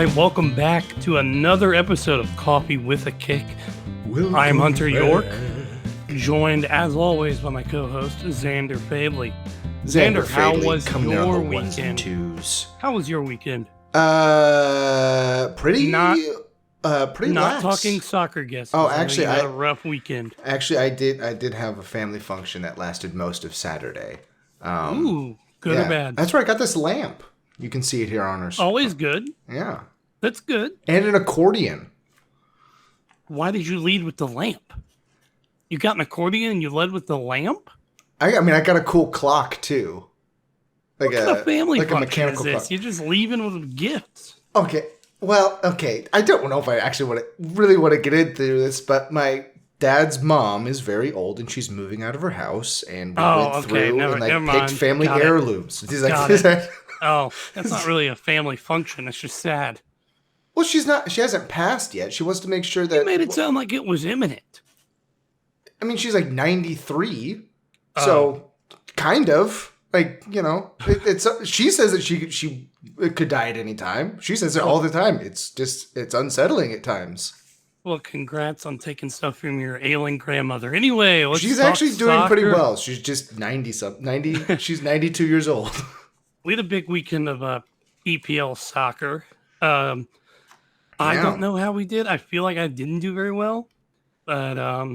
right, welcome back to another episode of Coffee with a Kick. I'm Hunter York, joined as always by my co-host Zander Fabely. Zander, how was your weekend? How was your weekend? Pretty not lax. Talking soccer guests. Oh, actually, I had a rough weekend. Actually, I did have a family function that lasted most of Saturday. Ooh, good or bad? That's where I got this lamp. You can see it here on our screen. Always good. Yeah. That's good. And an accordion. Why did you lead with the lamp? You got an accordion and you led with the lamp? I got a cool clock too. What kind of family function mechanical is this? clock. You're just leaving with gifts. Okay. Well, okay. I don't know if I actually really want to get into this, but my dad's mom is very old and she's moving out of her house, and we went through and picked family heirlooms. Oh, that's not really a family function. It's just sad. Well, she hasn't passed yet. She wants to make sure that... You made it sound like it was imminent. I mean, she's like 93. So, kind of. Like, you know, she says that she could die at any time. She says it all the time. It's unsettling at times. Well, congrats on taking stuff from your ailing grandmother. Anyway, she's actually doing pretty well. She's just 90. She's 92 years old. We had a big weekend of EPL soccer. I don't know how we did. I feel like I didn't do very well. But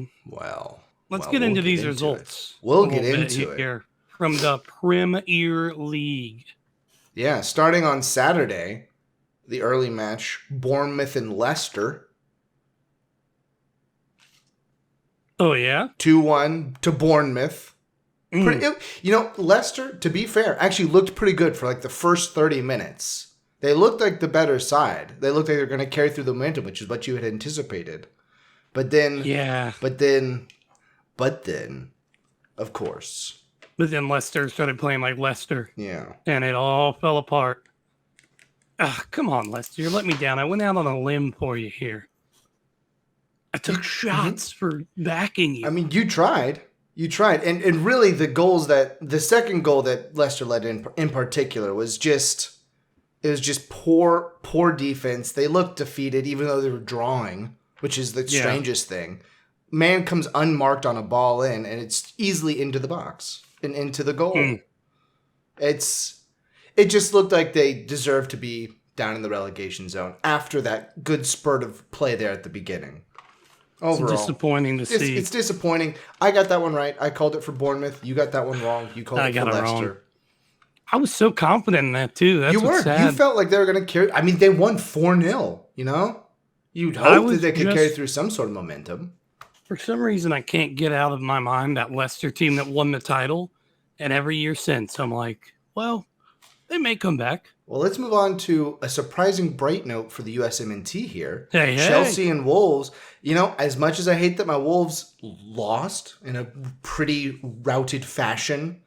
let's get into these results. We'll get into it. Here from the Premier League. Yeah, starting on Saturday, the early match, Bournemouth and Leicester. Oh, yeah? 2-1 to Bournemouth. Leicester, to be fair, actually looked pretty good for like the first 30 minutes. They looked like the better side. They looked like they were going to carry through the momentum, which is what you had anticipated. But then, of course. But then Leicester started playing like Leicester. Yeah. And it all fell apart. Come on, Leicester. You let me down. I went out on a limb for you here. I took shots for backing you. I mean, you tried. And really the second goal that Leicester led in particular was just poor defense. They looked defeated even though they were drawing, which is the strangest thing. Man comes unmarked on a ball in, and it's easily into the box and into the goal. It just looked like they deserved to be down in the relegation zone after that good spurt of play there at the beginning. Overall, it's disappointing to see. It's disappointing. I got that one right. I called it for Bournemouth. You got that one wrong. You called it for Leicester. Wrong. I was so confident in that too. That's what's sad. You felt like they were going to carry. I mean, they won 4-0. You know, you'd hope that they could carry through some sort of momentum. For some reason, I can't get out of my mind that Leicester team that won the title, and every year since, I'm like, well, they may come back. Well, let's move on to a surprising bright note for the USMNT here. Hey. Chelsea and Wolves. You know, as much as I hate that my Wolves lost in a pretty routed fashion,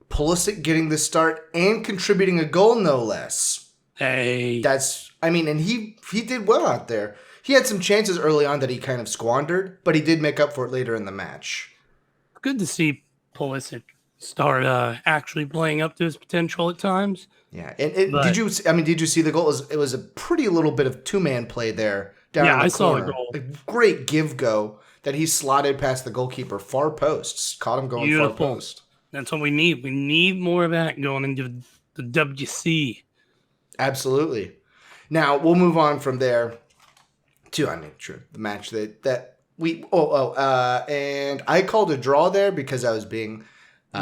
Pulisic getting the start and contributing a goal, no less. Hey. And he did well out there. He had some chances early on that he kind of squandered, but he did make up for it later in the match. Good to see Pulisic start actually playing up to his potential at times. Yeah, did you see the goal? It was a pretty little bit of two-man play there down in the corner. Saw the goal. A great give-go that he slotted past the goalkeeper, far posts, caught him going far post. That's what we need. We need more of that going into the WC. Absolutely. Now, we'll move on from there to, the match that we... and I called a draw there because I was being...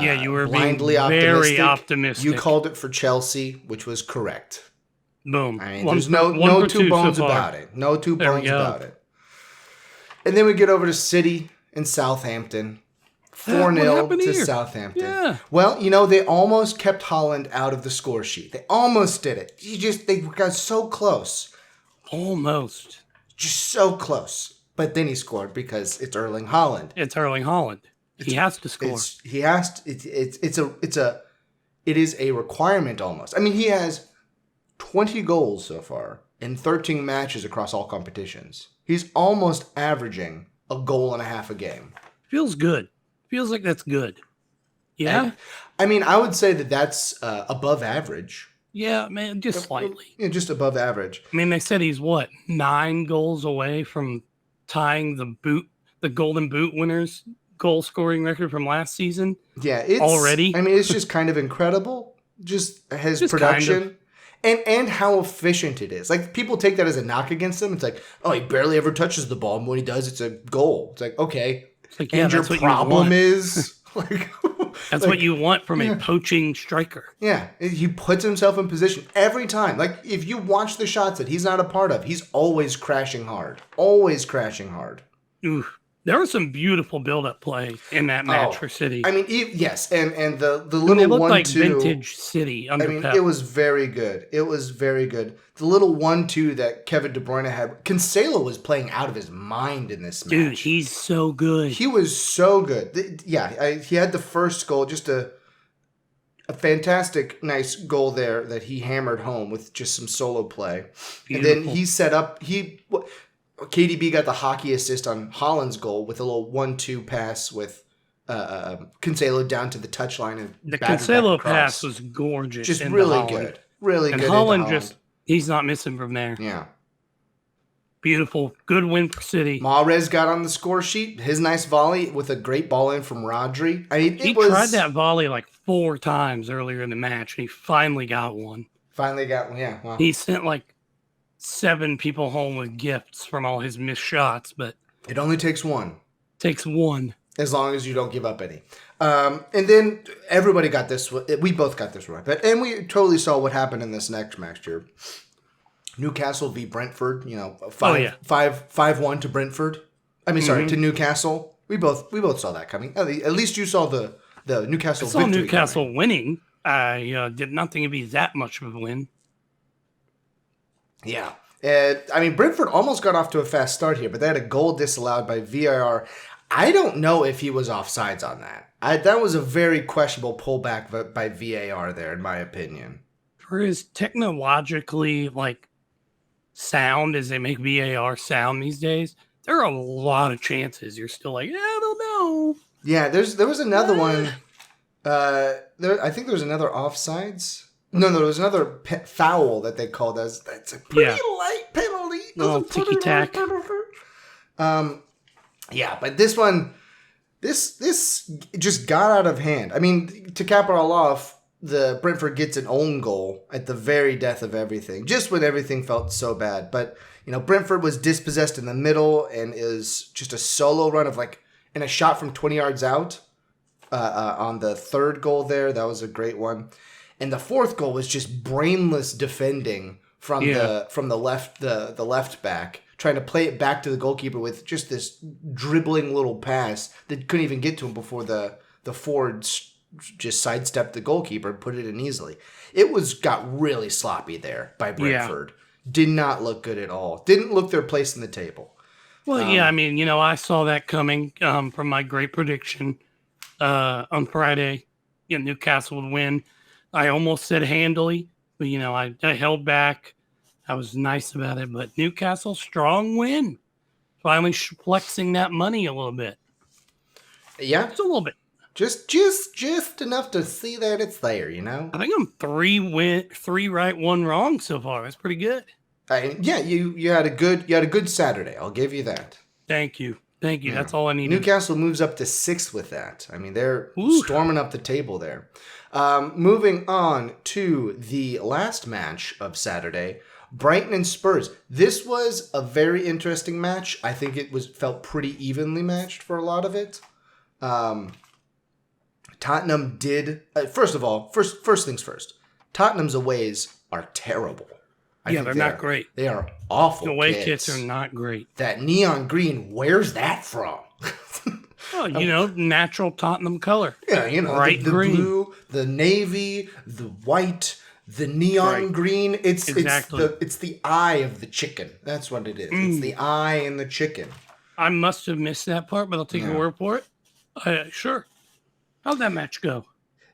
you were blindly being very optimistic. You called it for Chelsea, which was correct. Boom. I mean, there's no two bones about it. No two bones about it. And then we get over to City and Southampton. 4-0 to Southampton. Yeah. Well, they almost kept Haaland out of the score sheet. They almost did it. They got so close. Almost. Just so close. But then he scored because it's Erling Haaland. He has to score. It is a requirement almost. I mean, he has 20 goals so far in 13 matches across all competitions. He's almost averaging a goal and a half a game. Feels good. Feels like that's good. Yeah? I would say that that's above average. Yeah, man, just slightly. Yeah, just above average. I mean, they said he's 9 goals away from tying the Golden Boot winners goal scoring record from last season. Yeah, it's already. I mean, it's just kind of incredible. Just his production. Kind of. And how efficient it is. Like, people take that as a knock against him. It's like, oh, he barely ever touches the ball. And when he does, it's a goal. It's like, okay. It's like, yeah, and your problem is... like, that's what you want from a poaching striker. Yeah. He puts himself in position every time. Like, if you watch the shots that he's not a part of, he's always crashing hard. Always crashing hard. Ooh. There was some beautiful build-up play in that match for City. I mean, yes, and the little 1-2... It looked like vintage City under Pep. It was very good. It was very good. The little 1-2 that Kevin De Bruyne had... Cancelo was playing out of his mind in this match. Dude, he's so good. He was so good. He had the first goal, just a fantastic, nice goal there that he hammered home with just some solo play. Beautiful. And then he set up... KDB got the hockey assist on Haaland's goal with a little 1-2 pass with Cancelo down to the touchline. And the Cancelo pass was gorgeous. Just really good. Really good. And Haaland he's not missing from there. Yeah. Beautiful. Good win for City. Mahrez got on the score sheet. His nice volley with a great ball in from Rodri. I mean, he tried that volley like 4 times earlier in the match, and he finally got one. Yeah. Wow. He sent like 7 people home with gifts from all his missed shots, but it only takes one. Takes one. As long as you don't give up any. And then everybody got this. We both got this right. And we totally saw what happened in this next match here. Newcastle v Brentford. 5-1 to Brentford. I mean, sorry, to Newcastle. We both saw that coming. At least you saw the Newcastle victory. I saw Newcastle winning. I did not think it'd be that much of a win. Yeah. I mean, Brentford almost got off to a fast start here, but they had a goal disallowed by VAR. I don't know if he was offsides on that. That was a very questionable pullback by VAR there, in my opinion. For as technologically, sound as they make VAR sound these days, there are a lot of chances you're still like, I don't know. Yeah, there was another one. I think there was another offsides. No, there was another foul that they called as. That's a pretty light penalty. Little ticky-tack. Yeah, but this one, this just got out of hand. I mean, to cap it all off, the Brentford gets an own goal at the very death of everything, just when everything felt so bad. But, Brentford was dispossessed in the middle and is just a solo run of and a shot from 20 yards out on the third goal there. That was a great one. And the fourth goal was just brainless defending from the left back, trying to play it back to the goalkeeper with just this dribbling little pass that couldn't even get to him before the forward just sidestepped the goalkeeper and put it in easily. It got really sloppy there by Brentford. Yeah. Did not look good at all. Didn't look their place in the table. Well, I mean, I saw that coming from my great prediction on Friday. Newcastle would win. I almost said handily, but, I held back. I was nice about it, but Newcastle, strong win. Finally flexing that money a little bit. Yeah. Just a little bit. Just enough to see that it's there, I think I'm 3 right, 1 wrong so far. That's pretty good. You had a good Saturday. I'll give you that. Thank you. Yeah. That's all I need. Newcastle moves up to 6th with that. I mean, they're storming up the table there. Moving on to the last match of Saturday, Brighton and Spurs. This was a very interesting match. I think it felt pretty evenly matched for a lot of it. Tottenham did. First of all, first things first. Tottenham's aways are terrible. They're not great. They are awful. The away kits are not great. That neon green, where's that from? Well, natural Tottenham color. Yeah, bright the green. Blue, the navy, the white, the neon green. It's the eye of the chicken. That's what it is. It's the eye in the chicken. I must have missed that part, but I'll take your word for it. Sure. How'd that match go?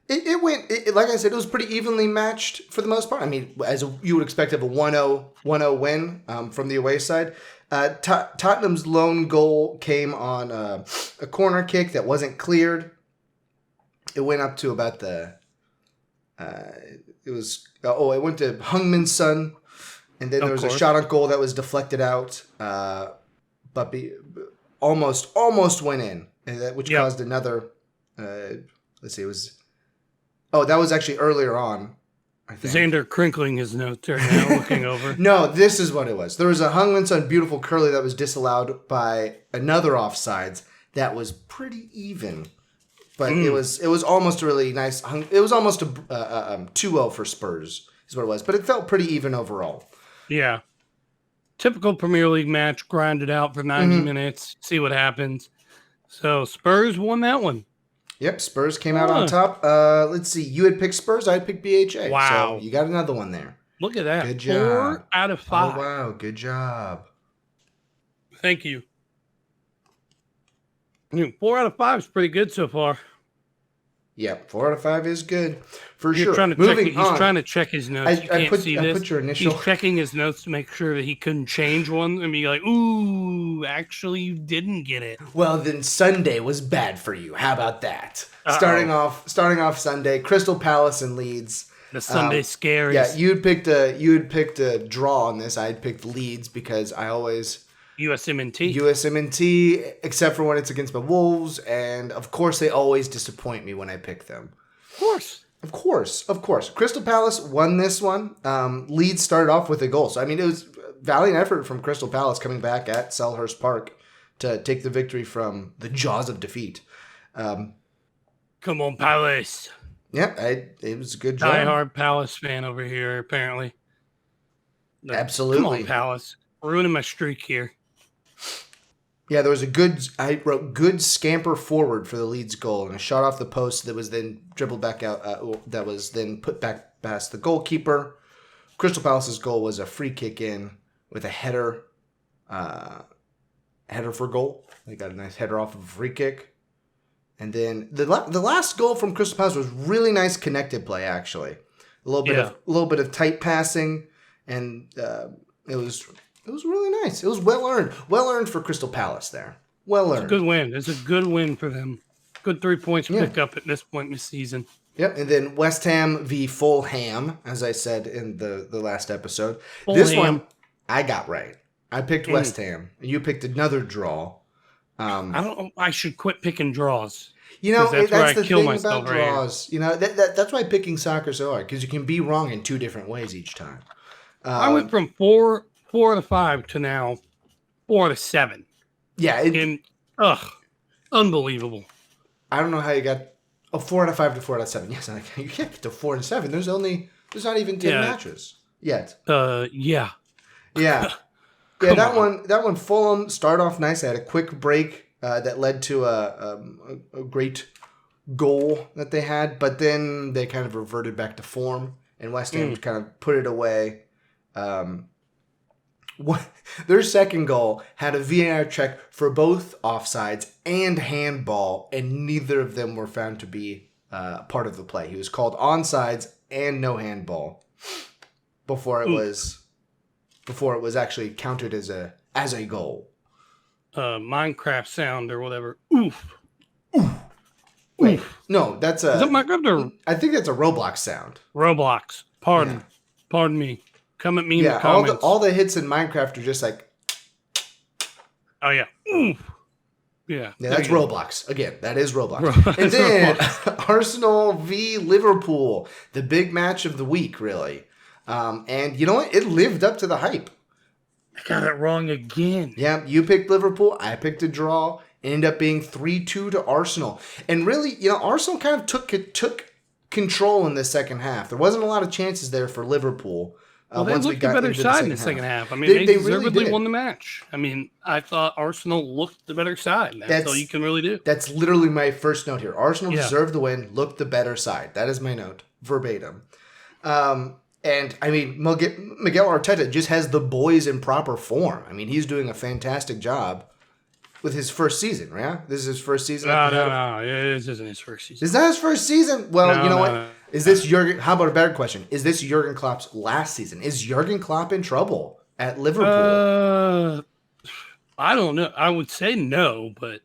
It went, like I said, it was pretty evenly matched for the most part. I mean, as you would expect of a 1-0 win from the away side. Tottenham's lone goal came on a corner kick that wasn't cleared. It went up to about it was it went to Heung-Min Son, and then there was a shot on goal that was deflected out, but almost went in, which caused another. Let's see, that was actually earlier on. I think. Zander crinkling his notes right now, looking over. No, this is what it was. There was a Heung-Min Son beautiful curly that was disallowed by another offsides that was pretty even. But it was almost a really nice. It was almost a 2-0 for Spurs is what it was. But it felt pretty even overall. Yeah. Typical Premier League match, grinded out for 90 minutes, see what happens. So Spurs won that one. Yep, Spurs came out on top. Let's see. You had picked Spurs. I had picked BHA. Wow. So you got another one there. Look at that. Good job. 4 out of 5. Oh, wow. Good job. Thank you. 4 out of 5 is pretty good so far. Yep, 4 out of 5 is good for He's sure. Trying to check his notes. I put your initial. He's checking his notes to make sure that he couldn't change one and be like, "Ooh, actually, you didn't get it." Well, then Sunday was bad for you. How about that? Starting off Sunday, Crystal Palace and Leeds. The Sunday scaries. Yeah, you had picked a draw on this. I had picked Leeds because I always. USMNT, except for when it's against my Wolves, and of course they always disappoint me when I pick them. Of course. Crystal Palace won this one. Leeds started off with a goal, so I mean it was a valiant effort from Crystal Palace coming back at Selhurst Park to take the victory from the jaws of defeat. Come on, Palace. Yeah, it was a good job. Die-hard Palace fan over here, apparently. Absolutely. Come on, Palace. Ruining my streak here. Yeah, there was I wrote good scamper forward for the Leeds goal and a shot off the post that was then dribbled back out, that was then put back past the goalkeeper. Crystal Palace's goal was a free kick in with a header for goal. They got a nice header off of a free kick. And then the last goal from Crystal Palace was really nice connected play, actually. A little bit of tight passing, and it was really nice. It was well earned. Well earned for Crystal Palace there. Well earned. It's a good win. It's a good win for them. Good 3 points to pick up at this point in the season. Yep. And then West Ham v Fulham, as I said in the last episode. Fulham. This one I got right. I picked West Ham. You picked another draw. I don't know. I should quit picking draws. You know, that's the thing about draws. Right, you know, that's why picking soccer is so hard, because you can be wrong in 2 different ways each time. I went from 4 out of 5 to now 4 out of 7. Yeah. Unbelievable. I don't know how you got a 4 out of 5 to 4 out of 7. Yes, you can't get to 4 out of 7. There's not even 10 matches yet. Yeah. Yeah. Yeah, that one Fulham started off nice. They had a quick break that led to a great goal that they had, but then they kind of reverted back to form, and West Ham kind of put it away. Their second goal had a VAR check for both offsides and handball, and neither of them were found to be part of the play. He was called onside and no handball before it was actually counted as a goal. Minecraft sound or whatever. Oof. Wait, no, that's a. Is it Minecraft or? I think that's a Roblox sound. Roblox. Pardon me. Come at me in the comments. All the hits in Minecraft are just like. Oh yeah. Oof. Yeah. Yeah, that's Roblox. Again, that is Roblox. And then Arsenal v Liverpool, the big match of the week, really. And you know what? It lived up to the hype. I got it wrong again. Yeah, you picked Liverpool. I picked a draw. It ended up being 3-2 to Arsenal. And really, Arsenal kind of took control in the second half. There wasn't a lot of chances there for Liverpool. Well, they looked the better side in the second half. I mean, they deservedly really won the match. I mean, I thought Arsenal looked the better side. That's all you can really do. That's literally my first note here. Arsenal deserved the win, looked the better side. That is my note, verbatim. And, I mean, Miguel Arteta just has the boys in proper form. I mean, he's doing a fantastic job with his first season, right? This is his first season? No. This isn't his first season. Is that his first season? Well, you know what? Is this Jurgen... How about a better question? Is this Jurgen Klopp's last season? Is Jurgen Klopp in trouble at Liverpool? I don't know. I would say no, but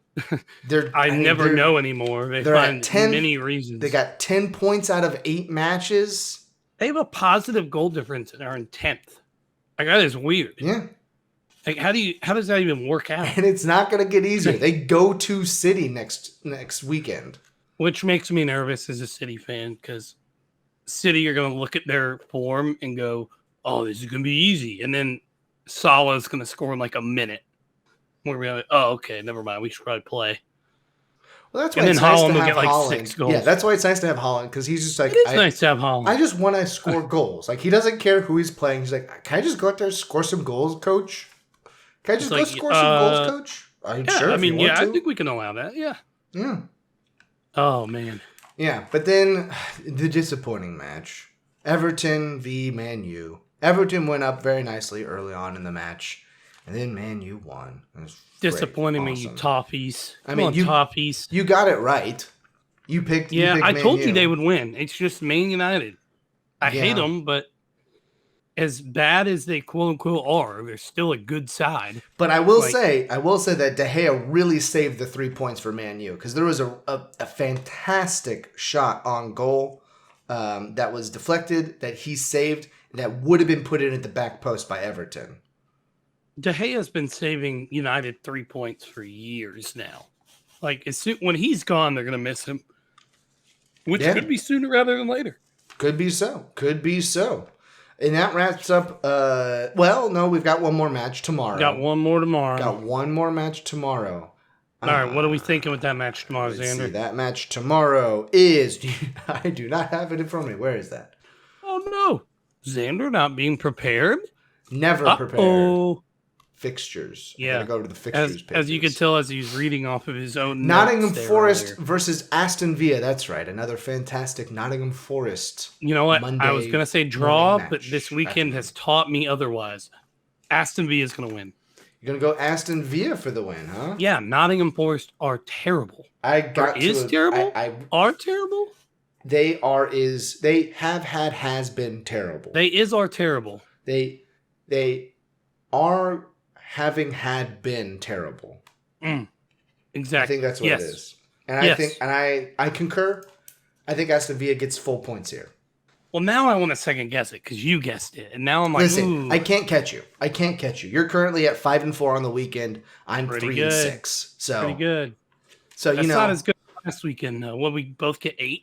I never know anymore. They find many reasons. They got 10 points out of 8 matches. They have a positive goal difference and are in 10th. Like, that is weird. Yeah. Like, how does that even work out? And it's not going to get easier. They go to City next weekend. Which makes me nervous as a City fan, because City are going to look at their form and go, oh, this is going to be easy. And then Salah's going to score in like a minute. We're going to be like, oh, okay, never mind. We should probably play. Well, that's why it's nice to have Haaland. 6 goals. Yeah, that's why it's nice to have Haaland, because he's just like, it is nice to have Haaland. I just want to score goals. Like, he doesn't care who he's playing. He's like, can I just go out there and score some goals, coach? Can I just go score some goals, coach? I'm sure. I mean, I think we can allow that. Yeah. Yeah. Oh, man. Yeah, but then the disappointing match. Everton v Man U. Everton went up very nicely early on in the match, and then Man U won. It was disappointing me, you toffees. Toffees. You got it right. You picked. Yeah, I told you they would win. It's just Man United. I hate them, but as bad as they quote unquote are, they're still a good side. But I will say that De Gea really saved the 3 points for Man U, because there was a fantastic shot on goal that was deflected that he saved, that would have been put in at the back post by Everton. De Gea's been saving United 3 points for years now. Like, when he's gone, they're going to miss him, which could be sooner rather than later. Could be so. And that wraps up. No, we've got one more match tomorrow. Got one more tomorrow. All right, what are we thinking with that match tomorrow, Zander? That match tomorrow is... I do not have it in front of me. Where is that? Oh, no. Zander not being prepared? Never prepared. Fixtures. Yeah. I'm going to go to the fixtures page. As you can tell, as he's reading off of his own Nottingham Forest versus Aston Villa. That's right. Another fantastic Nottingham Forest. You know what? I was going to say draw, but this weekend has taught me otherwise. Aston Villa is going to win. You're going to go Aston Villa for the win, huh? Yeah, Nottingham Forest are terrible. Terrible? Are terrible? They are they have has been terrible. They are terrible. They are having had been terrible. Exactly. I think that's what it is. And I concur. I think Aston Villa gets full points here. Well, now I want to second guess it because you guessed it, and now I'm like, listen, I can't catch you. You're currently at 5-4 on the weekend. I'm 3-6. So pretty good. So that's not as good as last weekend. What we both get 8.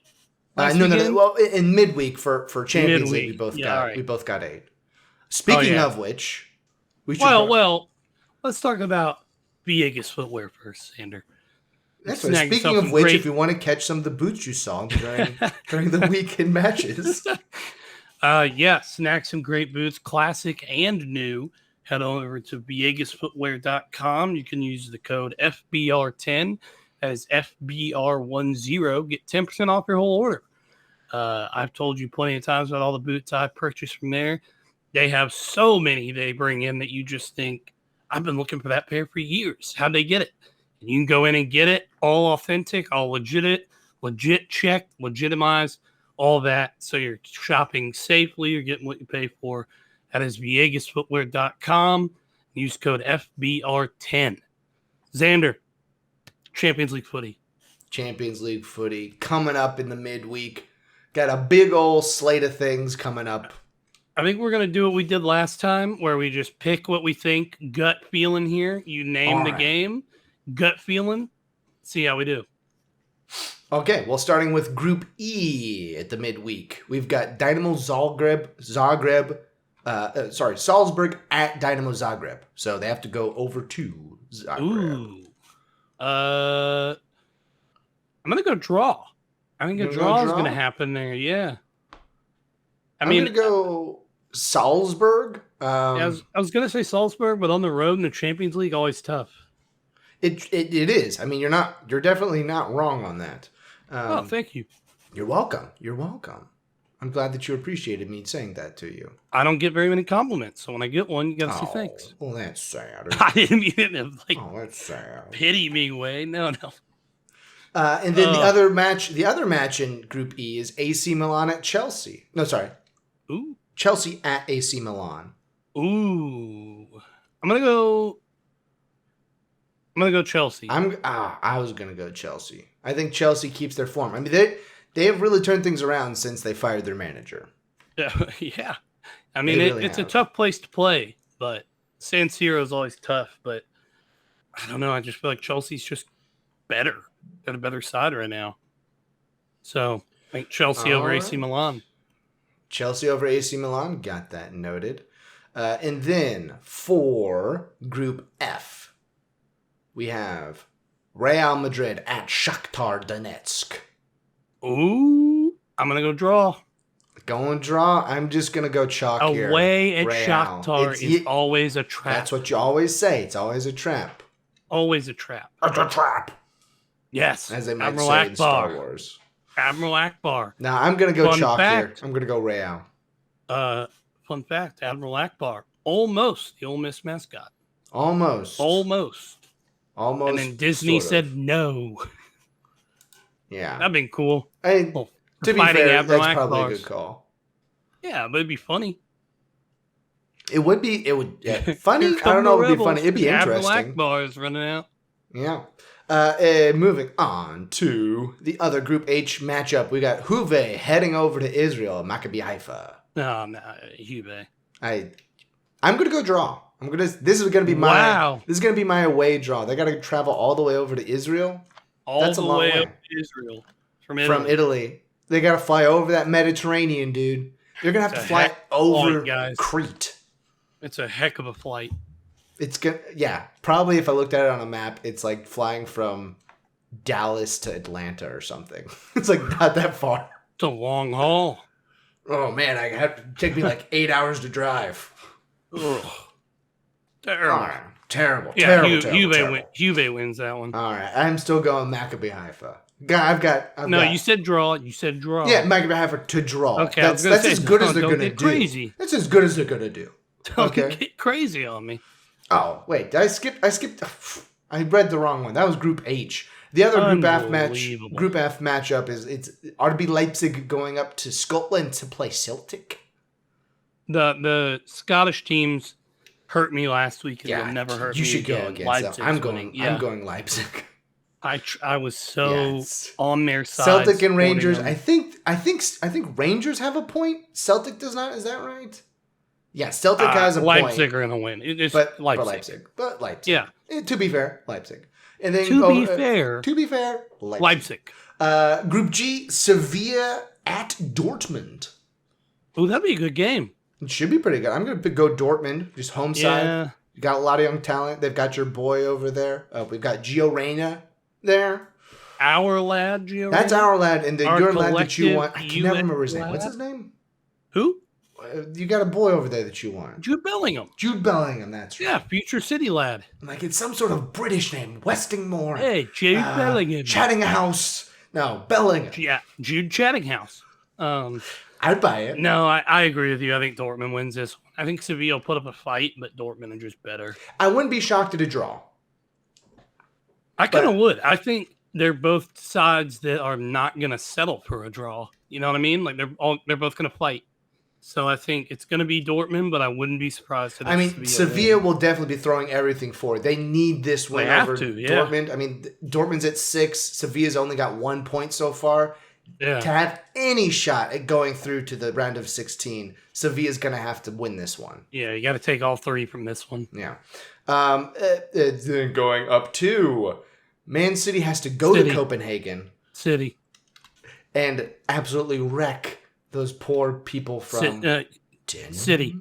No. Well, in midweek for Champions League, we both got 8. Speaking of which, we should. Well, let's talk about Villegas Footwear first, Zander. That's right. Speaking of which, if you want to catch some of the boots you saw during the weekend matches. Snag some great boots, classic and new. Head over to villegasfootwear.com. You can use the code FBR10. That is FBR10. Get 10% off your whole order. I've told you plenty of times about all the boots I've purchased from there. They have so many they bring in that you just think, I've been looking for that pair for years. How'd they get it? And you can go in and get it, all authentic, all legit checked, legitimized, all that. So you're shopping safely. You're getting what you pay for. That is villegasfootwear.com. Use code FBR10. Zander, Champions League footy coming up in the midweek. Got a big old slate of things coming up. I think we're going to do what we did last time, where we just pick what we think, gut feeling here. You name the game, gut feeling. See how we do. Okay, well, starting with Group E at the midweek, we've got Salzburg at Dynamo Zagreb. So they have to go over to Zagreb. I'm going to go draw. I think a draw is going to happen there, yeah. I'm going to go Salzburg. I was going to say Salzburg, but on the road in the Champions League, always tough. It is. I mean, you're definitely not wrong on that. Thank you. You're welcome. I'm glad that you appreciated me saying that to you. I don't get very many compliments, so when I get one, you got to say thanks. Well, that's sad. I didn't mean it in that's sad. Pity me way. No. And then the other match in Group E is AC Milan at Chelsea. No, sorry. Ooh. Chelsea at AC Milan. Ooh. I'm gonna go Chelsea. I was gonna go Chelsea. I think Chelsea keeps their form. I mean, they have really turned things around since they fired their manager. Yeah. I mean, it's a tough place to play, but San Siro is always tough. But I don't know. I just feel like Chelsea's just better. Got a better side right now. So I think Chelsea over AC Milan. Chelsea over AC Milan. Got that noted. And then for Group F, we have Real Madrid at Shakhtar Donetsk. Ooh, I'm going to go draw. Going draw. I'm just going to go chalk here. Away at Shakhtar is always a trap. That's what you always say. It's always a trap. Always a trap. It's a trap. Yes. As they might say in Star Wars. Admiral Akbar. Now, I'm going to go chalk here. I'm going to go Real. Fun fact, Admiral Akbar. Almost the Ole Miss mascot. Almost. And then Disney said no. Yeah. That'd been cool. To be fair, that's probably a good call. Yeah, but it'd be funny. It would be. Funny? I don't know if it would be funny. It'd be interesting. Admiral Akbar is running out. Yeah. Moving on to the other Group H matchup. We got Juve heading over to Israel. Maccabi Haifa. No, Juve. I'm gonna go draw. This is gonna be my away draw. They gotta travel all the way over to Israel. That's a long way over to Israel from Italy. They gotta fly over that Mediterranean, dude. They're gonna have to fly over Crete. It's a heck of a flight. It's good. Yeah, probably if I looked at it on a map, it's like flying from Dallas to Atlanta or something. It's like not that far. It's a long haul. Oh man, I have to take me like 8 hours to drive. Ugh. Terrible. All right. Terrible. Yeah, terrible. Juve wins that one. All right, I'm still going Maccabi Haifa. You said draw. You said draw. Yeah, Maccabi Haifa to draw. Okay, that's as good as they're gonna do. Crazy. That's as good as they're gonna do. Don't get crazy on me. Oh wait, I skipped. I read the wrong one. That was Group H. The other Group F matchup is it's RB Leipzig going up to Scotland to play Celtic. The Scottish teams hurt me last week, and they'll never hurt me. You should go against Leipzig. I'm going Leipzig. I was so on their side. Celtic and Rangers. I think Rangers have a point. Celtic does not. Is that right? Yeah, Celtic has a point. Leipzig are going to win. It's Leipzig. But Leipzig. Yeah. To be fair, Leipzig. And then to be fair, Leipzig. Group G, Sevilla at Dortmund. Oh, that'd be a good game. It should be pretty good. I'm going to go Dortmund, just home side. Yeah. You got a lot of young talent. They've got your boy over there. We've got Gio Reyna there. Our lad, Gio Reyna? That's our lad. And then your lad that you want. I can never remember his name. What's his name? Who? You got a boy over there that you want. Jude Bellingham. That's right. Yeah, future city lad. Like it's some sort of British name. Westingmore. Hey, Jude Bellingham. Chattinghouse. No, Bellingham. Yeah, Jude Chattinghouse. I'd buy it. No, I agree with you. I think Dortmund wins this one. I think Sevilla will put up a fight, but Dortmund are just better. I wouldn't be shocked at a draw. I kind of would. I think they're both sides that are not going to settle for a draw. You know what I mean? Like they're both going to fight. So I think it's going to be Dortmund, but I wouldn't be surprised. Sevilla will definitely be throwing everything for it. They need this win over Dortmund. I mean, Dortmund's at 6. Sevilla's only got 1 point so far. Yeah. To have any shot at going through to the round of 16, Sevilla's going to have to win this one. Yeah, you got to take all 3 from this one. Yeah. Then going up to Man City has to go to Copenhagen. And absolutely wreck those poor people from Denmark. City.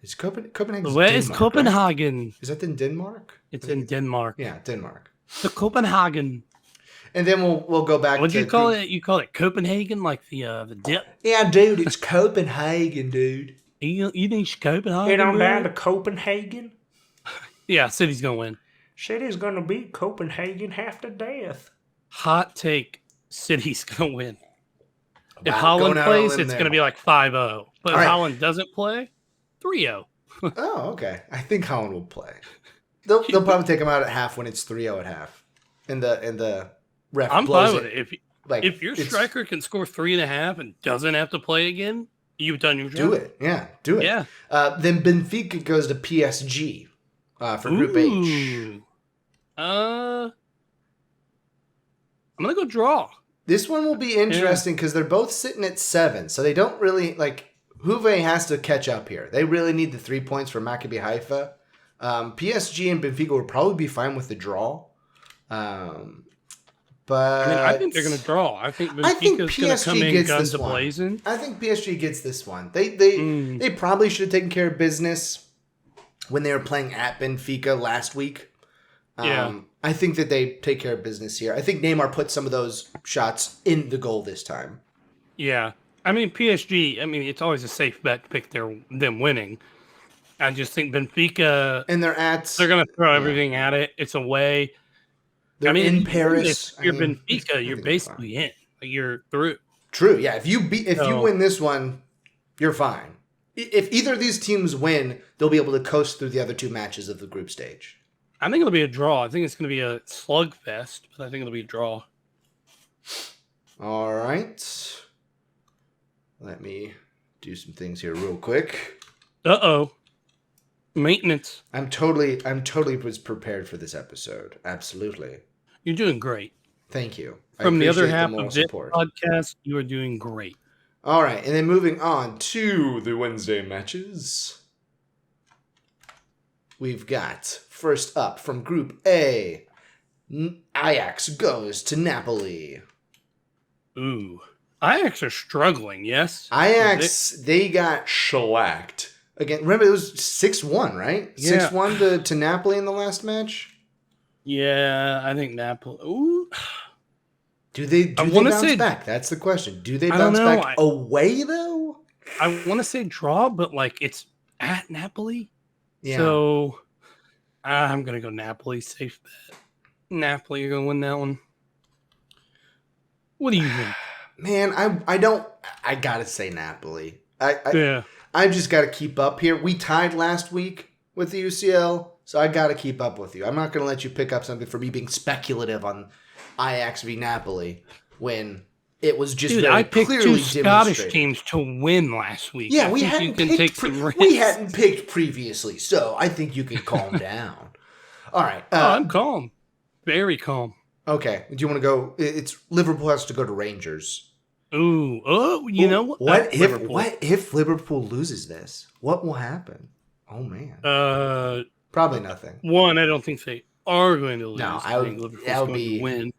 Is Copenhagen? Where is Copenhagen? Right? Is that in Denmark? It's in Denmark. Yeah, Denmark. The Copenhagen. And then we'll go back. What do you call it? You call it Copenhagen, like the dip? Yeah, dude, it's Copenhagen, dude. You think it's Copenhagen? Head on down to Copenhagen. Yeah, City's gonna win. City's gonna beat Copenhagen half to death. Hot take: City's gonna win. If Holland plays, it's going to be like 5-0. But if Holland doesn't play, 3-0. Oh, okay. I think Holland will play. They'll probably take him out at half when it's 3-0 at half. And the ref I'm blows fine with it. If your striker can score 3.5 and doesn't have to play again, you've done your job. Do it. Yeah, do it. Yeah. Then Benfica goes to PSG for Group H. I'm going to go draw. This one will be interesting because they're both sitting at 7, so they don't really Juve has to catch up here. They really need the 3 points from Maccabi Haifa. PSG and Benfica would probably be fine with the draw. But I think they're going to draw. I think Benfica's going to come in guns a-blazing. I think PSG gets this one. They probably should have taken care of business when they were playing at Benfica last week. I think that they take care of business here. I think Neymar put some of those shots in the goal this time. Yeah. I mean, PSG, it's always a safe bet to pick them winning. I just think Benfica... And they're going to throw everything at it. It's away. They're in Paris. If you're Benfica, you're basically in. You're through. True, yeah. If you win this one, you're fine. If either of these teams win, they'll be able to coast through the other 2 matches of the group stage. I think it'll be a draw. I think it's going to be a slugfest, but I think it'll be a draw. All right. Let me do some things here real quick. Uh-oh. Maintenance. I'm totally was prepared for this episode. Absolutely. You're doing great. Thank you. From the other half of this podcast, you are doing great. All right, and then moving on to the Wednesday matches. We've got, first up from Group A, Ajax goes to Napoli. Ooh. Ajax are struggling, yes? Ajax, they got shellacked. Again, remember it was 6-1, right? Yeah. 6-1 to Napoli in the last match? Yeah, I think Napoli. Ooh. Do they bounce back? That's the question. Do they bounce back away, though? I want to say draw, but it's at Napoli. Yeah. So I'm going to go Napoli. Safe bet. Napoli, you're going to win that one. What do you think? Man, I got to say Napoli. Yeah. I've just got to keep up here. We tied last week with the UCL, so I got to keep up with you. I'm not going to let you pick up something for me being speculative on Ajax v Napoli when it was just I picked 2 Scottish teams to win last week. Yeah, we hadn't picked previously, so I think you can calm down. All right. I'm calm. Very calm. Okay. Do you want to go? It's Liverpool has to go to Rangers. Ooh. Oh, you know what? What if Liverpool loses this? What will happen? Oh man. Probably nothing. One, I don't think they are going to lose. No, I think Liverpool's going to win.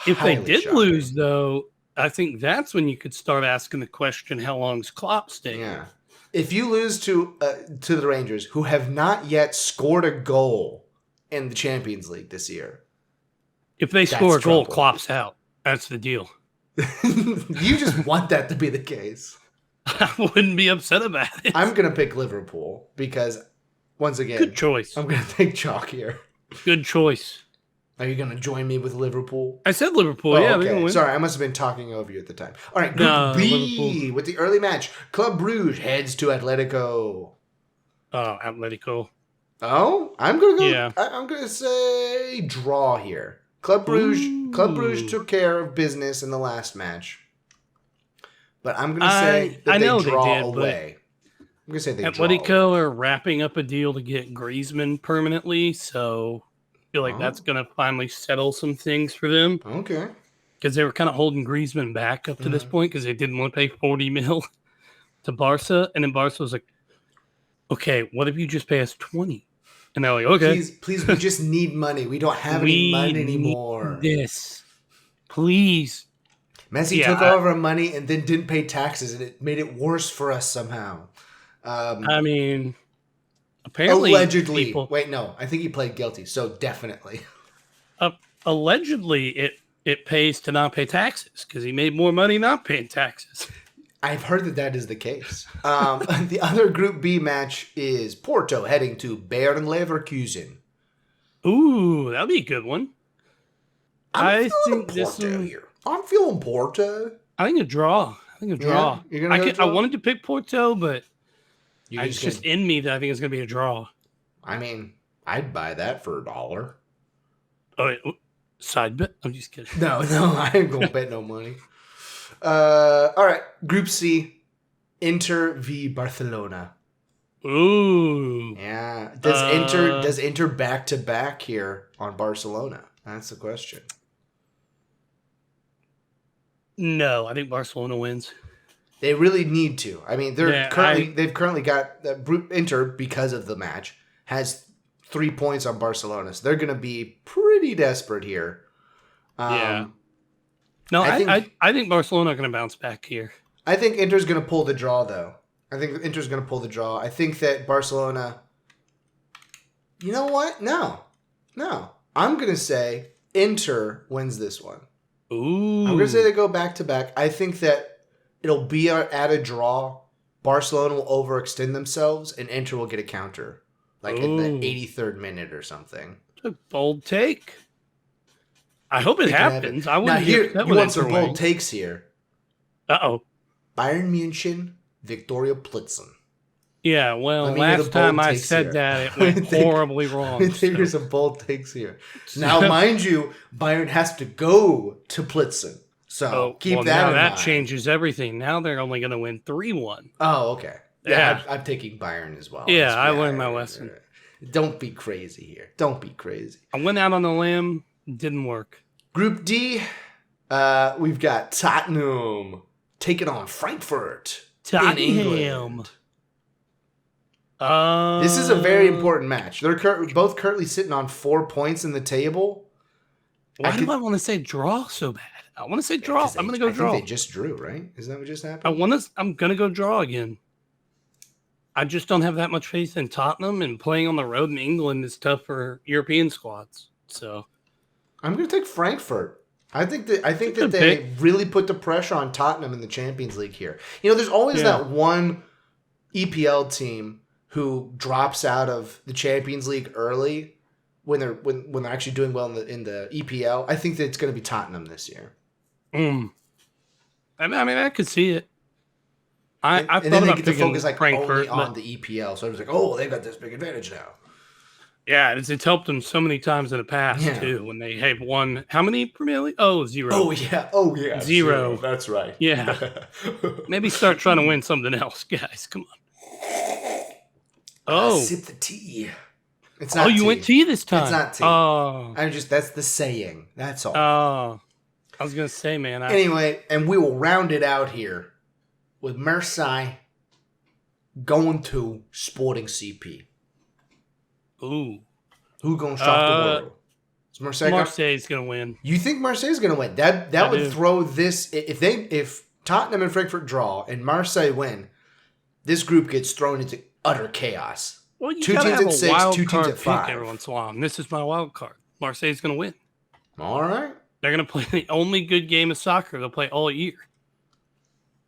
If they did lose, though, I think that's when you could start asking the question: how long's Klopp staying? Yeah. If you lose to the Rangers, who have not yet scored a goal in the Champions League this year, if they score a goal, Klopp's out. That's the deal. You just want that to be the case. I wouldn't be upset about it. I'm going to pick Liverpool because, once again, good choice. I'm going to take chalk here. Good choice. Are you going to join me with Liverpool? I said Liverpool, yeah. Okay. They're gonna win. Sorry, I must have been talking over you at the time. All right, Group B Liverpool. With the early match. Club Brugge heads to Atletico. Oh, Atletico. Oh, I'm going to go. Yeah. I'm going to say draw here. Club Brugge took care of business in the last match. But I'm going to say that they draw away. I'm going to say they draw away. Atletico are wrapping up a deal to get Griezmann permanently, so I feel like that's going to finally settle some things for them. Okay. Because they were kind of holding Griezmann back up to this point because they didn't want to pay 40 mil to Barca. And then Barca was like, okay, what if you just pay us 20? And they're like, okay. Please, we just need money. We don't have any money anymore. This. Please. Messi took all of our money and then didn't pay taxes, and it made it worse for us somehow. Apparently. Allegedly. Wait, no. I think he played guilty, so definitely. Allegedly, it pays to not pay taxes because he made more money not paying taxes. I've heard that is the case. The other Group B match is Porto heading to Bayer Leverkusen. Ooh, that'll be a good one. I'm feeling Porto. I think a draw. Yeah, you're gonna I wanted to pick Porto, but it's just in me that I think it's going to be a draw. I mean, I'd buy that for $1. Oh, wait, side bet? I'm just kidding. No, I ain't going to bet no money. All right, Group C, Inter v Barcelona. Ooh. Yeah. Does Inter back to back here on Barcelona? That's the question. No, I think Barcelona wins. They really need to. I mean, they've currently got Inter, because of the match, has 3 points on Barcelona, so they're going to be pretty desperate here. No, I think Barcelona are going to bounce back here. I think Inter's going to pull the draw, though. I think that Barcelona. You know what? No. I'm going to say Inter wins this one. Ooh. I'm going to say they go back to back. I think that it'll be at a draw. Barcelona will overextend themselves, and Inter will get a counter, like in the 83rd minute or something. A bold take. I hope it happens. I wouldn't you want some bold takes here. Uh-oh. Bayern München, Victoria Plitzen. Yeah, well, last time I said that, it went horribly wrong. I think there's some bold takes here. Now, mind you, Bayern has to go to Plitzen. So keep that in mind. That changes everything. Now they're only going to win 3-1. Oh, okay. Yeah, I'm taking Bayern as well. Yeah, I learned my lesson. Don't be crazy here. Don't be crazy. I went out on a limb. Didn't work. Group D, we've got Tottenham taking on Frankfurt in England. This is a very important match. They're both currently sitting on 4 points in the table. Why do I want to say draw so bad? I want to say draw. I'm going to go draw. I think they just drew, right? Isn't that what just happened? I'm going to go draw again. I just don't have that much faith in Tottenham, and playing on the road in England is tough for European squads. So I'm going to take Frankfurt. I think that they really put the pressure on Tottenham in the Champions League here. You know, there's always that one EPL team who drops out of the Champions League early when they're actually doing well in the EPL. I think that it's going to be Tottenham this year. I mean, I could see it. I and then they get to focus only on the EPL. So I was like, oh, they've got this big advantage now. Yeah, it's helped them so many times in the past too. When they have won, how many Premier League? Oh, 0. Oh yeah, 0. That's right. Yeah, maybe start trying to win something else, guys. Come on. Oh, sip the tea. It's not. You tea. went tea this time. It's not tea. Oh, that's the saying. That's all. Oh, I was gonna say, man. Anyway, and we will round it out here with Marseille going to Sporting CP. Ooh. Who gonna shock the world? Is Marseille's gonna win. You think Marseille's gonna win? That would throw this if Tottenham and Frankfurt draw and Marseille win, this group gets thrown into utter chaos. Well, you 2 teams at 6, 2 teams at 5. Every once in a while. And this is my wild card. Marseille's gonna win. All right. They're gonna play the only good game of soccer they'll play all year.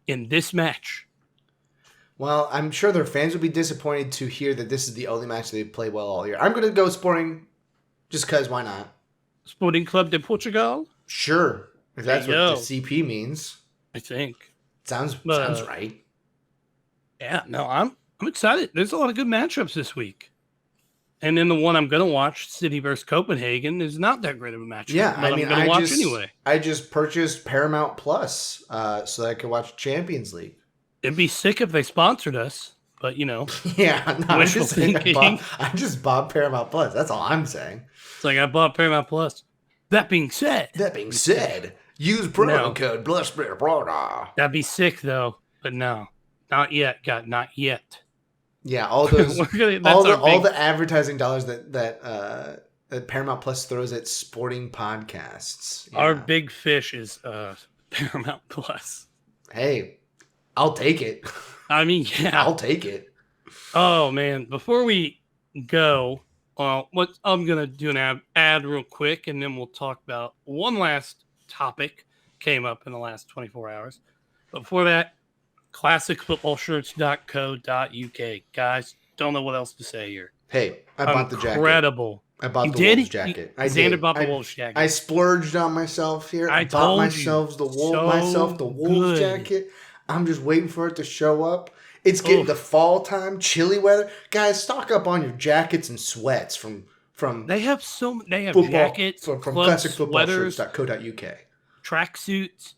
In this match. Well, I'm sure their fans would be disappointed to hear that this is the only match they play well all year. I'm going to go Sporting just because, why not? Sporting Club de Portugal? Sure. If that's what the CP means. I think. Sounds right. Yeah, no, I'm excited. There's a lot of good matchups this week. And then the one I'm going to watch, City versus Copenhagen, is not that great of a matchup. Yeah, I mean, I'm going to watch anyway. I just purchased Paramount Plus so that I could watch Champions League. It'd be sick if they sponsored us, but Yeah, no, I just bought Paramount Plus. That's all I'm saying. It's like I bought Paramount Plus. That being said, use promo code BLUSBRODA. That'd be sick though, but no, not yet. Not yet. Yeah, all those, all the advertising dollars that Paramount Plus throws at sporting podcasts. Yeah. Our big fish is Paramount Plus. Hey. I'll take it. I mean, yeah. I'll take it. Oh, man. Before we go, I'm going to do an ad real quick, and then we'll talk about one last topic came up in the last 24 hours. But before that, classicfootballshirts.co.uk. Guys, don't know what else to say here. Hey, I bought the jacket. Incredible. I bought the Wolves jacket. Xander bought the Wolves jacket. I splurged on myself here. I bought myself the Wolves jacket. I'm just waiting for it to show up. It's getting the fall time, chilly weather. Guys, stock up on your jackets and sweats from They have football, jackets from classicfootballshirts.co.uk. Tracksuits,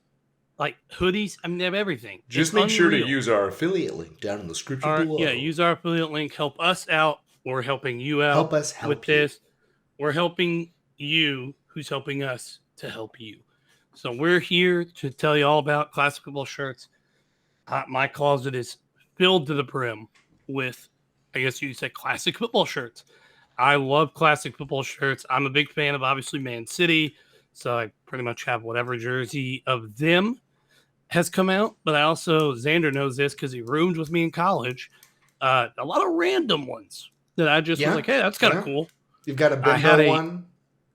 like hoodies. I mean, they have everything. Just make sure to use our affiliate link down in the description below. Yeah, use our affiliate link. Help us out. We're helping you out. Help us help with this. We're helping you, who's helping us to help you. So we're here to tell you all about classic football shirts. My closet is filled to the brim with, I guess you could say, classic football shirts. I love classic football shirts. I'm a big fan of, obviously, Man City, so I pretty much have whatever jersey of them has come out. But I also, Zander knows this because he roomed with me in college, a lot of random ones that I just was like, hey, that's kind of cool. You've got a bimbo one?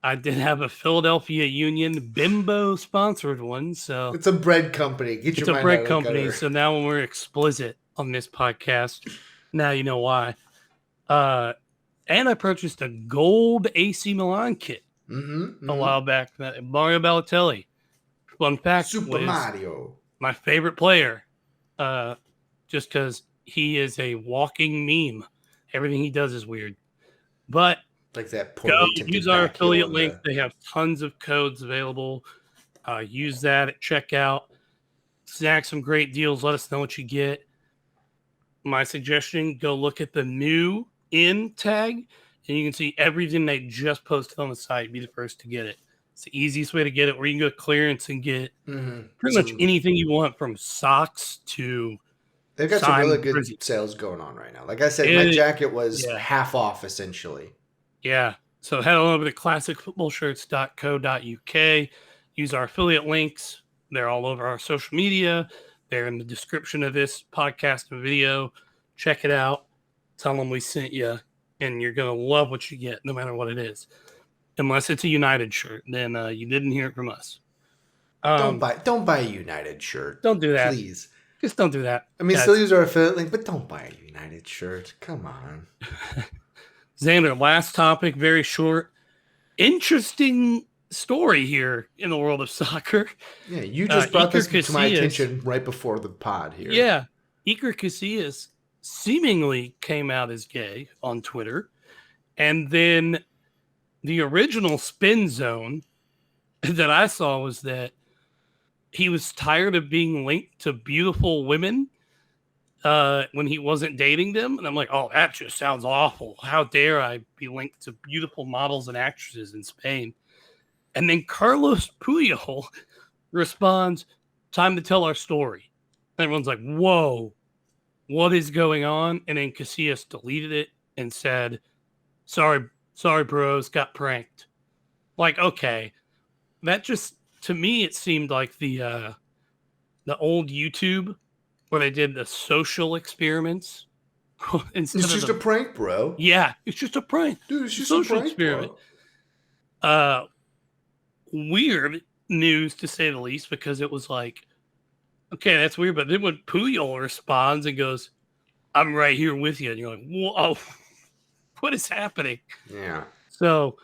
I did have a Philadelphia Union Bimbo sponsored one. So it's a bread company. It's a bread company. So now when we're explicit on this podcast, now you know why. And I purchased a gold AC Milan kit a while back. Mario Balotelli. Fun fact: Super Mario, my favorite player, just because he is a walking meme. Everything he does is weird. But like that. Go use our affiliate link. They have tons of codes available. Use that at checkout. Snag some great deals. Let us know what you get. My suggestion: go look at the new in tag, and you can see everything they just posted on the site. Be the first to get it. It's the easiest way to get it, where you can go to clearance and get pretty much anything you want, from socks to. They've got some really good sales going on right now. Like I said, my jacket was half off essentially. Yeah. So head on over to classicfootballshirts.co.uk. Use our affiliate links. They're all over our social media. They're in the description of this podcast and video. Check it out. Tell them we sent you, and you're going to love what you get, no matter what it is. Unless it's a United shirt, then you didn't hear it from us. Don't buy a United shirt. Don't do that. Please. Just don't do that. I mean, still use our affiliate link, but don't buy a United shirt. Come on. Zander, last topic, very short. Interesting story here in the world of soccer. Yeah, you just brought this to my attention right before the pod here. Yeah. Iker Casillas seemingly came out as gay on Twitter. And then the original spin zone that I saw was that he was tired of being linked to beautiful women when he wasn't dating them. And I'm like, oh, that just sounds awful. How dare I be linked to beautiful models and actresses in Spain? And then Carlos Puyol responds, time to tell our story. And everyone's like, whoa, what is going on? And then Casillas deleted it and said, sorry, bros, got pranked. Like, okay, that just, to me, it seemed like the old YouTube where they did the social experiments. It's just a prank, bro. Yeah, it's just a prank. Dude, it's just social a prank, experiment. Bro. Weird news, to say the least, because it was like, okay, that's weird. But then when Puyol responds and goes, I'm right here with you, and you're like, whoa, what is happening? Yeah. So,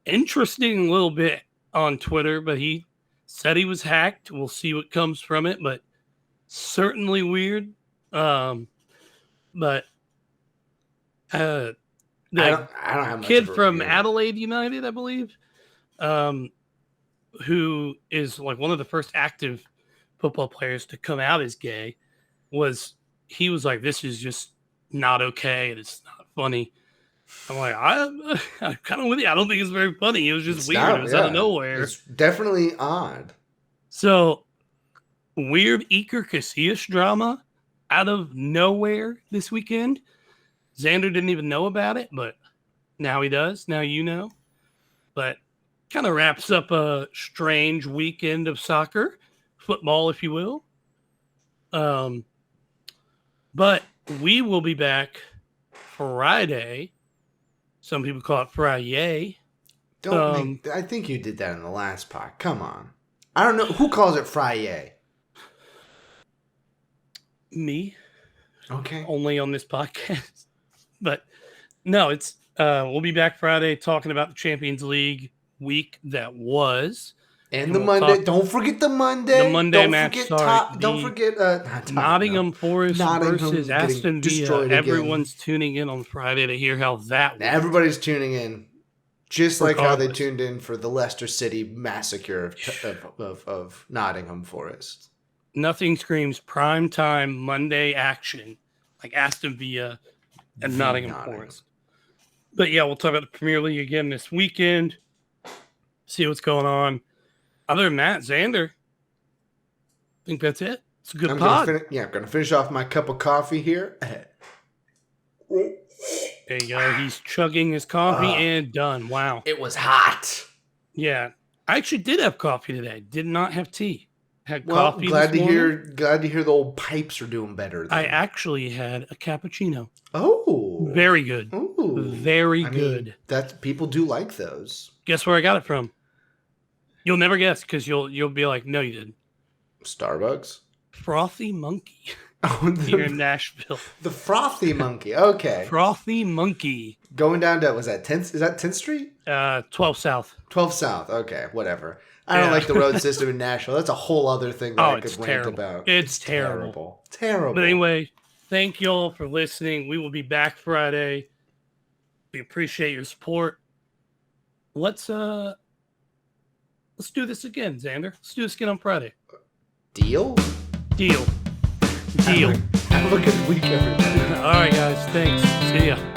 interesting little bit on Twitter, but he said he was hacked. We'll see what comes from it, but certainly weird. But the I don't have much kid from Adelaide United, I believe, who is like one of the first active football players to come out as gay, was like, this is just not okay, and it's not funny. I'm like, I'm kind of with you. I don't think it's very funny. It was just weird. It was out of nowhere. It's definitely odd. So, weird Iker Casillas drama out of nowhere this weekend. Zander didn't even know about it, but now he does. Now you know. But kind of wraps up a strange weekend of soccer, football, if you will. But we will be back Friday. Some people call it Friday. I think you did that in the last pod. Come on. I don't know. Who calls it Friday? Me. Okay. Only on this podcast. But no, it's we'll be back Friday talking about the Champions League week that was. And the Monday. Don't forget the Monday. The Monday match. Don't forget Nottingham Forest versus Aston Villa. Everyone's tuning in on Friday to hear how that went. Everybody's tuning in. Just like how they tuned in for the Leicester City massacre of Nottingham Forest. Nothing screams prime time Monday action like Aston Villa and Nottingham Forest. But yeah, we'll talk about the Premier League again this weekend. See what's going on. Other than that, Zander, I think that's it. It's a good pod. I'm going to finish off my cup of coffee here. There you go. He's chugging his coffee and done. Wow. It was hot. Yeah. I actually did have coffee today. Did not have tea. Had coffee glad this morning. Glad to hear the old pipes are doing better. I actually had a cappuccino. Oh. Very good. Ooh. Very good. People do like those. Guess where I got it from? You'll never guess because you'll be like, no, you didn't. Starbucks? Frothy Monkey. Here in Nashville. The Frothy Monkey. Okay. Frothy Monkey. Going down to, was that 10th? Is that 10th Street? 12 South. 12 South. Okay, whatever. I don't like the road system in Nashville. That's a whole other thing that I could rant about. It's terrible. Terrible. But anyway, thank y'all for listening. We will be back Friday. We appreciate your support. Let's do this again, Zander. Let's do this again on Friday. Deal. Deal. Have a good week, everybody. All right, guys. Thanks. See ya.